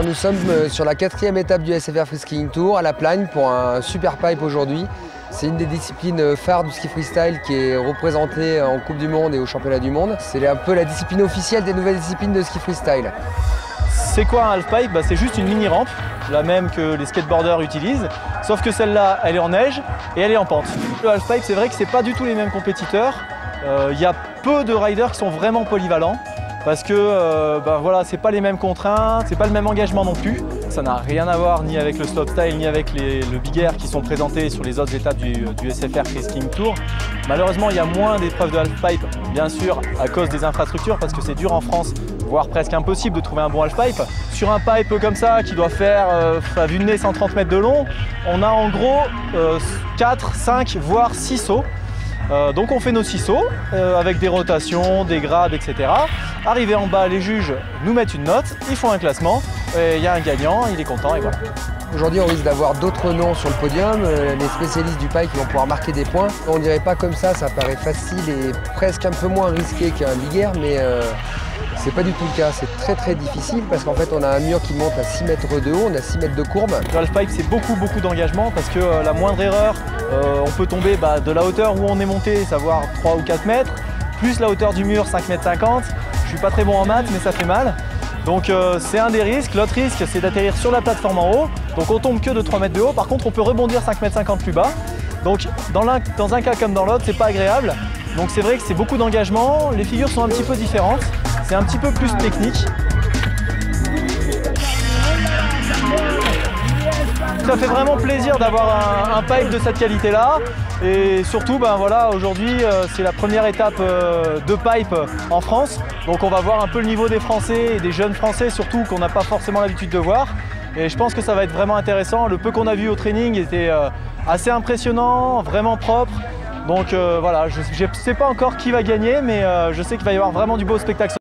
Nous sommes sur la 4e étape du SFR Freeskiing Tour à La Plagne pour un super pipe aujourd'hui. C'est une des disciplines phares du ski freestyle qui est représentée en Coupe du Monde et au Championnat du Monde. C'est un peu la discipline officielle des nouvelles disciplines de ski freestyle. C'est quoi un halfpipe? C'est juste une mini-rampe, la même que les skateboarders utilisent, sauf que celle-là, elle est en neige et elle est en pente. Le halfpipe, c'est vrai que c'est pas du tout les mêmes compétiteurs. Il y a peu de riders qui sont vraiment polyvalents parce que voilà, c'est pas les mêmes contraintes, c'est pas le même engagement non plus. Ça n'a rien à voir ni avec le slopestyle ni avec le big air qui sont présentés sur les autres étapes du SFR Freeskiing Tour. Malheureusement, il y a moins d'épreuves de halfpipe, bien sûr, à cause des infrastructures, parce que c'est dur en France, voire presque impossible de trouver un bon halfpipe. Sur un pipe comme ça, qui doit faire, à vue de nez, 130 mètres de long, on a en gros 4, 5, voire 6 sauts. Donc on fait nos 6 sauts avec des rotations, des grades, etc. Arrivé en bas, les juges nous mettent une note, ils font un classement, il y a un gagnant, il est content et voilà. Aujourd'hui, on risque d'avoir d'autres noms sur le podium, les spécialistes du pipe qui vont pouvoir marquer des points. On dirait pas comme ça paraît facile et presque un peu moins risqué qu'un big air, mais c'est pas du tout le cas. C'est très difficile parce qu'en fait, on a un mur qui monte à 6 mètres de haut, on a 6 mètres de courbe. Le halfpipe, c'est beaucoup d'engagement parce que la moindre erreur, on peut tomber de la hauteur où on est monté, savoir 3 ou 4 mètres, plus la hauteur du mur, 5,50 mètres. Je suis pas très bon en maths, mais ça fait mal. Donc c'est un des risques. L'autre risque, c'est d'atterrir sur la plateforme en haut. Donc on tombe que de 3 mètres de haut. Par contre, on peut rebondir 5,50 mètres plus bas. Donc dans un cas comme dans l'autre, c'est pas agréable. Donc c'est vrai que c'est beaucoup d'engagement. Les figures sont un petit peu différentes. C'est un petit peu plus technique. Ça fait vraiment plaisir d'avoir un pipe de cette qualité-là. Et surtout, voilà, aujourd'hui, c'est la première étape de pipe en France. Donc on va voir un peu le niveau des Français et des jeunes Français, surtout qu'on n'a pas forcément l'habitude de voir. Et je pense que ça va être vraiment intéressant. Le peu qu'on a vu au training était assez impressionnant, vraiment propre. Donc voilà, je ne sais pas encore qui va gagner, mais je sais qu'il va y avoir vraiment du beau spectacle.